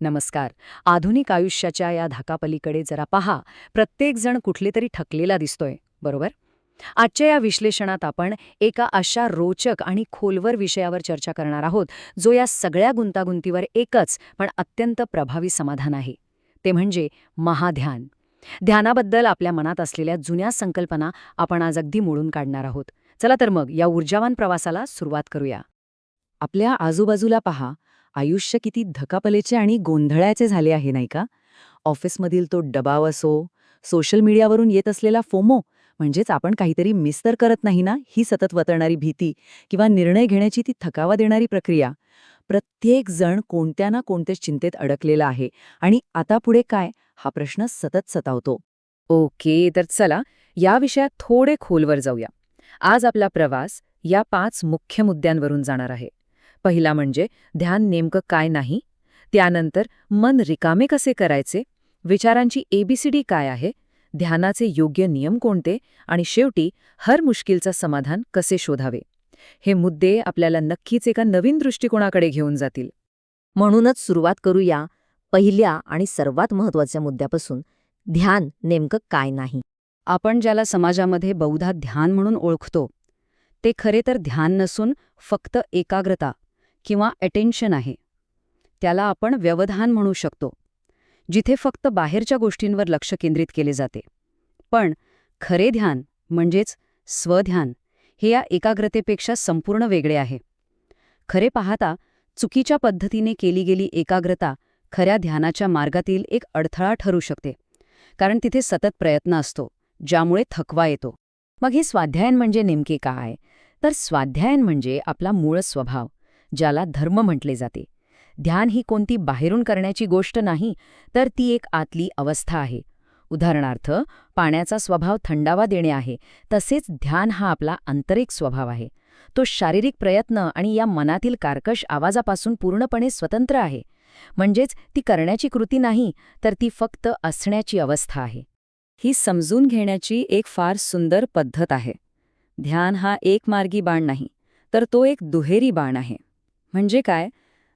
नमस्कार. आधुनिक आयुष्याच्या या धाकापलीकडे जरा पहा. प्रत्येकजण कुठले तरी थकलेला दिसतोय, बरोबर? आजच्या या विश्लेषणात आपण एका अशा रोचक आणि खोलवर विषयावर चर्चा करणार आहोत, जो या सगळ्या गुंतागुंतीवर एकच पण अत्यंत प्रभावी समाधान आहे. ते म्हणजे महाध्यान. ध्यानाबद्दल आपल्या मनात असलेल्या जुन्या संकल्पना आपण आज अगदी मोडून काढणार आहोत. चला तर मग या ऊर्जावान प्रवासाला सुरुवात करूया. आपल्या आजूबाजूला पहा, आयुष्य किती धकापलेचे आणि गोंधळाचे झाले आहे नाही का? ऑफिसमधील तो दबाव असो, सोशल मीडियावरून येत असलेला फोमो, म्हणजेच आपण काहीतरी मिस तर करत नाही ना, ही सतत वतळणारी भीती, किंवा निर्णय घेण्याची ती थकावा देणारी प्रक्रिया. प्रत्येक जण कोणत्या ना कोणत्या चिंतेत अडकलेला आहे आणि आता पुढे काय, हा प्रश्न सतत सतावतो. ओके, तर चला या विषयात थोडे खोलवर जाऊया. आज आपला प्रवास या 5 मुख्य मुद्द्यांवरून जाणार आहे. पहिला म्हणजे ध्यान नेमकं काय नाही, त्यानंतर मन रिकामे कसे करायचे, विचारांची एबीसीडी काय आहे, ध्यानाचे योग्य नियम कोणते, आणि शेवटी हर मुश्किलचं समाधान कसे शोधावे. हे मुद्दे आपल्याला नक्कीच एका नवीन दृष्टिकोनाकडे घेऊन जातील. म्हणूनच सुरुवात करूया पहिल्या आणि सर्वात महत्त्वाच्या मुद्द्यापासून, ध्यान नेमकं काय नाही. आपण ज्याला समाजामध्ये बहुधा ध्यान म्हणून ओळखतो, ते खरे तर ध्यान नसून फक्त एकाग्रता किंवा अटेन्शन आहे. त्याला आपण व्यवधान म्हणू शकतो, जिथे फक्त बाहेरच्या गोष्टींवर लक्ष केंद्रित केले जाते. पण खरे ध्यान म्हणजेच स्वध्यान हे या एकाग्रतेपेक्षा संपूर्ण वेगळे आहे. खरे पाहता चुकीच्या पद्धतीने केली गेली एकाग्रता खऱ्या ध्यानाच्या मार्गातील एक अडथळा ठरू शकते, कारण तिथे सतत प्रयत्न असतो, ज्यामुळे थकवा येतो. मग हे स्वाध्यायन म्हणजे नेमके काय? तर स्वाध्यायन म्हणजे आपला मूळ स्वभाव, ज्याला धर्म म्हटले जाते. ध्यान ही कोणती बाहेरून करण्याची गोष्ट नाही, तर ती एक आतली अवस्था आहे. उदाहरणार्थ, पाण्याचा स्वभाव थंडावा देणे आहे, तसेच ध्यान हा आपला आंतरिक स्वभाव आहे. तो शारीरिक प्रयत्न आणि या मनातील कर्कश आवाजापासून पूर्णपणे स्वतंत्र आहे. म्हणजेच ती करण्याची कृती नाही, तर ती फक्त असण्याची अवस्था आहे. ही समजून घेण्याची एक फार सुंदर पद्धत आहे. ध्यान हा एकमार्गी बाण नाही, तर तो एक दुहेरी बाण आहे. म्हणजे काय?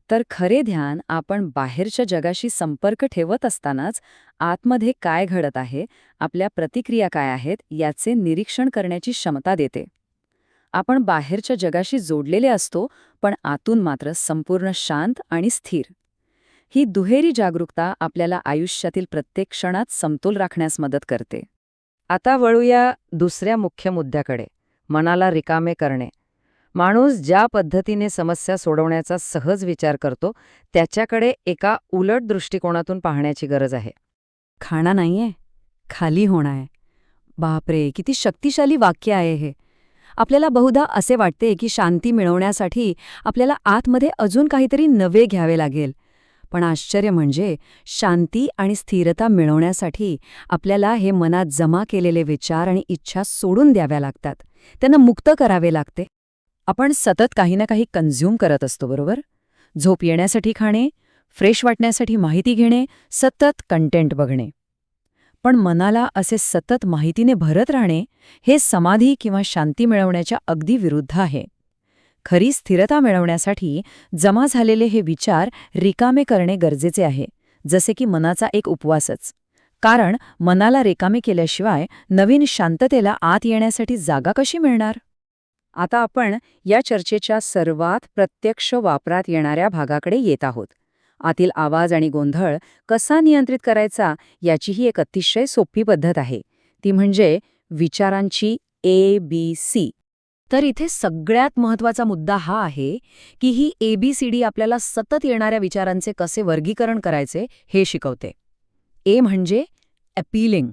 तर खरे ध्यान आपण बाहेरच्या जगाशी संपर्क ठेवत असतानाच आतमध्ये काय घडत आहे, आपल्या प्रतिक्रिया काय आहेत, याचे निरीक्षण करण्याची क्षमता देते. आपण बाहेरच्या जगाशी जोडलेले असतो, पण आतून मात्र संपूर्ण शांत आणि स्थिर. ही दुहेरी जागरूकता आपल्याला आयुष्यातील प्रत्येक क्षणात समतोल राखण्यास मदत करते. आता वळूया दुसऱ्या मुख्य मुद्द्याकडे, मनाला रिकामे करणे. माणूस ज्या पद्धतीने समस्या सोडवण्याचा सहज विचार करतो, त्याच्याकडे एका उलट दृष्टिकोनातून पाहण्याची गरज आहे. खाणा नाहीये, खाली होणं आहे. बापरे, किती शक्तिशाली वाक्य आहे हे. आपल्याला बहुधा असे वाटते की शांती मिळवण्यासाठी आपल्याला आतमध्ये अजून काहीतरी नवे घ्यावे लागेल. पण आश्चर्य म्हणजे शांती आणि स्थिरता मिळवण्यासाठी आपल्याला हे मनात जमा केलेले विचार आणि इच्छा सोडून द्याव्या लागतात. त्यांना मुक्त करावे लागते. आपण सतत काही ना काही कन्झ्युम करत असतो, बरोबर? झोप येण्यासाठी खाणे, फ्रेश वाटण्यासाठी माहिती घेणे, सतत कंटेंट बघणे. पण मनाला असे सतत माहितीने भरत राहणे हे समाधी किंवा शांती मिळवण्याच्या अगदी विरुद्ध आहे. खरी स्थिरता मिळवण्यासाठी जमा झालेले हे विचार रिकामे करणे गरजेचे आहे, जसे की मनाचा एक उपवासच. कारण मनाला रिकामे केल्याशिवाय नवीन शांततेला आत येण्यासाठी जागा कशी मिळणार? आता आपण या चर्चेच्या सर्वात प्रत्यक्ष वापरात येणाऱ्या भागाकडे येत आहोत. आतील आवाज आणि गोंधळ कसा नियंत्रित करायचा याची ही एक अतिशय सोपी पद्धत आहे. ती म्हणजे विचारांची ABC. तर इथे सगळ्यात महत्त्वाचा मुद्दा हा आहे की ही ABCD आपल्याला सतत येणाऱ्या विचारांचे कसे वर्गीकरण करायचे हे शिकवते. A म्हणजे अपीलिंग,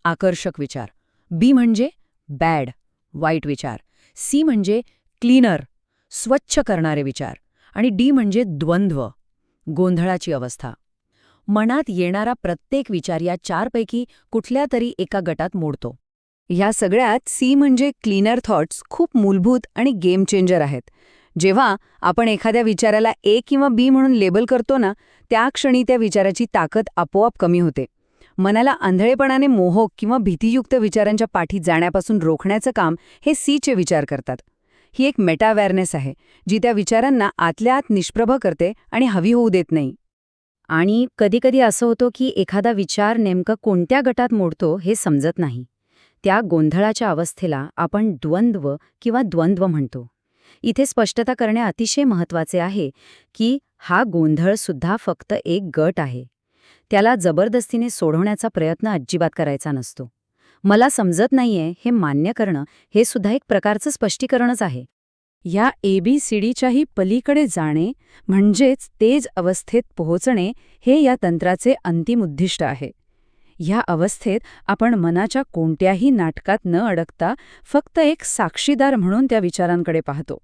आकर्षक विचार. B म्हणजे बॅड, वाईट विचार. C म्हणजे क्लीनर, स्वच्छ करणारे विचार. आणि D म्हणजे द्वंद्व, गोंधळाची अवस्था. मनात येणारा प्रत्येक विचार या 4 पैकी कुठल्या तरी एका गटात मोडतो. ह्या सगळ्यात C म्हणजे क्लीनर थॉट्स खूप मूलभूत आणि गेम चेंजर आहेत. जेव्हा आपण एखाद्या विचाराला A किंवा B म्हणून लेबल करतो ना, त्या क्षणी त्या विचाराची ताकद आपोआप कमी होते. मनाला आंधळेपणाने मोहक किंवा भीतीयुक्त विचारांच्या पाठी जाण्यापासून रोखण्याचं काम हे Cचे विचार करतात. ही एक मेटा अवेअरनेस आहे, जी त्या विचारांना आतल्या आत निष्प्रभ करते आणि हवी होऊ देत नाही. आणि कधीकधी असं होतं की एखादा विचार नेमकं कोणत्या गटात मोडतो हे समजत नाही. त्या गोंधळाच्या अवस्थेला आपण द्वंद्व किंवा द्वंद्व म्हणतो. इथे स्पष्टता करणे अतिशय महत्त्वाचे आहे की हा गोंधळसुद्धा फक्त एक गट आहे. त्याला जबरदस्तीने सोडवण्याचा प्रयत्न अजिबात करायचा नसतो. मला समजत नाहीये हे मान्य करणं हे सुद्धा एक प्रकारचं स्पष्टीकरणच आहे. या ABCDच्याही पलीकडे जाणे म्हणजेच तेज अवस्थेत पोहोचणे हे या तंत्राचे अंतिम उद्दिष्ट आहे. ह्या अवस्थेत आपण मनाच्या कोणत्याही नाटकात न अडकता फक्त एक साक्षीदार म्हणून त्या विचारांकडे पाहतो.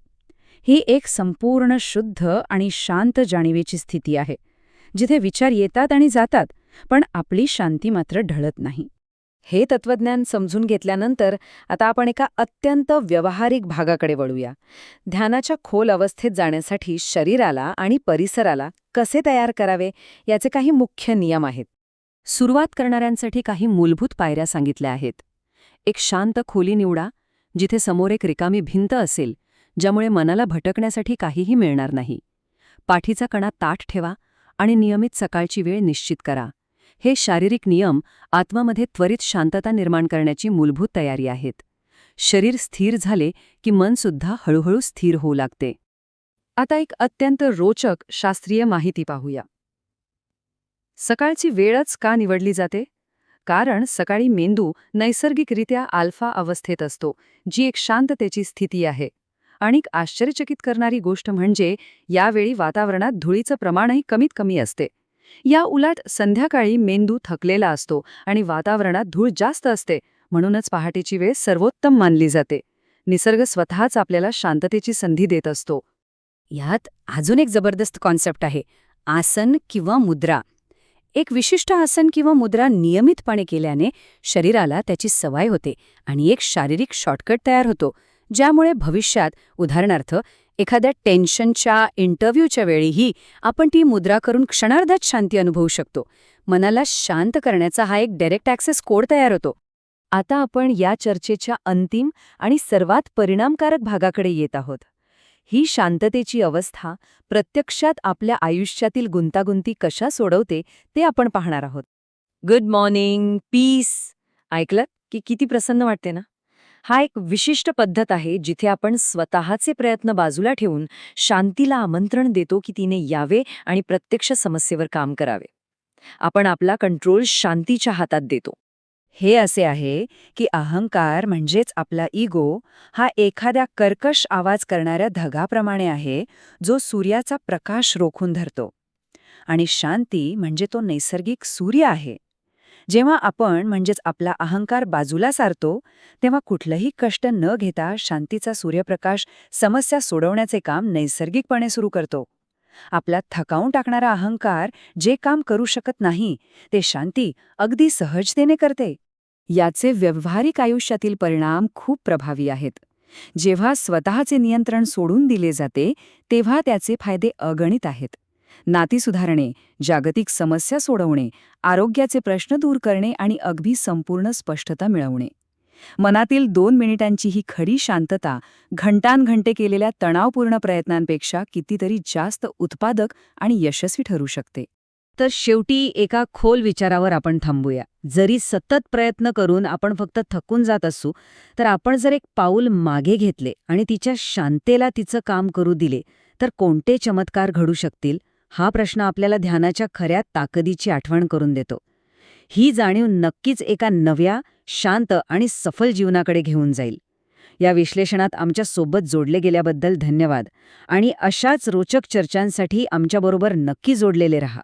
ही एक संपूर्ण शुद्ध आणि शांत जाणीवेची स्थिती आहे, जिथे विचार येतात आणि जातात, पण आपली शांती मात्र ढळत नाही. हे तत्वज्ञान समजून घेतल्यानंतर आता आपण एका अत्यंत व्यावहारिक भागाकडे वळूया. ध्यानाच्या खोल अवस्थेत जाण्यासाठी शरीराला आणि परिसराला कसे तयार करावे याचे काही मुख्य नियम आहेत. सुरुवात करणाऱ्यांसाठी काही मूलभूत पायऱ्या सांगितल्या आहेत. एक शांत खोली निवडा, जिथे समोर एक रिकामी भिंत असेल, ज्यामुळे मनाला भटकण्यासाठी काहीही मिळणार नाही. पाठीचा कणा ताठ ठेवा आणि नियमित सकाळची वेळ निश्चित करा. हे शारीरिक नियम आत्म्यामध्ये त्वरित शांतता निर्माण करण्याची मूलभूत तयारी आहेत. शरीर स्थिर झाले की मनसुद्धा हळूहळू स्थिर होऊ लागते. आता एक अत्यंत रोचक शास्त्रीय माहिती पाहूया. सकाळची वेळच का निवडली जाते? कारण सकाळी मेंदू नैसर्गिकरित्या अल्फा अवस्थेत असतो, जी एक शांततेची स्थिती आहे. आणि एक आश्चर्यचकित करणारी गोष्ट म्हणजे यावेळी वातावरणात धुळीचं प्रमाणही कमीत कमी असते. या उलट संध्याकाळी मेंदू थकलेला असतो आणि वातावरणात धूळ जास्त असते, म्हणूनच पहाटेची वेळ सर्वोत्तम मानली जाते. निसर्ग स्वतःच आपल्याला शांततेची संधी देत असतो. यात अजून एक जबरदस्त कॉन्सेप्ट आहे, आसन किंवा मुद्रा. एक विशिष्ट आसन किंवा मुद्रा नियमितपणे केल्याने शरीराला त्याची सवय होते आणि एक शारीरिक शॉर्टकट तयार होतो, ज्यामुळे भविष्यात उदाहरणार्थ एखाद्या टेन्शनच्या इंटरव्ह्यूच्या वेळीही आपण ती मुद्रा करून क्षणार्धात शांती अनुभवू शकतो. मनाला शांत करण्याचा हा एक डायरेक्ट ॲक्सेस कोड तयार होतो. आता आपण या चर्चेच्या अंतिम आणि सर्वात परिणामकारक भागाकडे येत आहोत. ही शांततेची अवस्था प्रत्यक्षात आपल्या आयुष्यातील गुंतागुंती कशा सोडवते ते आपण पाहणार आहोत. Good morning, peace. ऐकलं की किती प्रसन्न वाटते ना? हा एक विशिष्ट पद्धत आहे जिथे आपण स्वतःचे प्रयत्न बाजूला ठेवून शांतीला आमंत्रण देतो की तिने यावे आणि प्रत्यक्ष समस्येवर काम करावे. आपण आपला कंट्रोल शांतीच्या हातात देतो. हे असे आहे की अहंकार म्हणजेच आपला इगो हा एखाद्या कर्कश आवाज करणाऱ्या ढगाप्रमाणे आहे, जो सूर्याचा प्रकाश रोखून धरतो. आणि शांती म्हणजे तो नैसर्गिक सूर्य आहे. जेव्हा आपण म्हणजेच आपला अहंकार बाजूला सारतो, तेव्हा कुठलंही कष्ट न घेता शांतीचा सूर्यप्रकाश समस्या सोडवण्याचे काम नैसर्गिकपणे सुरू करतो. आपला थकावून टाकणारा अहंकार जे काम करू शकत नाही, ते शांती अगदी सहजतेने करते. याचे व्यावहारिक आयुष्यातील परिणाम खूप प्रभावी आहेत. जेव्हा स्वतःचे नियंत्रण सोडून दिले जाते, तेव्हा त्याचे फायदे अगणित आहेत. नाती सुधारणे, जागतिक समस्या सोडवणे, आरोग्याचे प्रश्न दूर करणे आणि अगदी संपूर्ण स्पष्टता मिळवणे. मनातील 2 मिनिटांची ही खरी शांतता घंटांघंटे केलेल्या तणावपूर्ण प्रयत्नांपेक्षा कितीतरी जास्त उत्पादक आणि यशस्वी ठरू शकते. तर शेवटी एका खोल विचारावर आपण थांबूया. जरी सतत प्रयत्न करून आपण फक्त थकून जात असू, तर आपण जर एक पाऊल मागे घेतले आणि तिच्या शांतेला तिचं काम करू दिले, तर कोणते चमत्कार घडू शकतील? हा प्रश्न आपल्याला ध्यानाच्या खऱ्या ताकदीची आठवण करून देतो. ही जाणीव नक्कीच एका नव्या, शांत आणि सफल जीवनाकडे घेऊन जाईल. या विश्लेषणात आमच्या सोबत जोडले गेल्याबद्दल धन्यवाद आणि अशाच रोचक चर्चांसाठी आमच्याबरोबर नक्की जोडलेले रहा.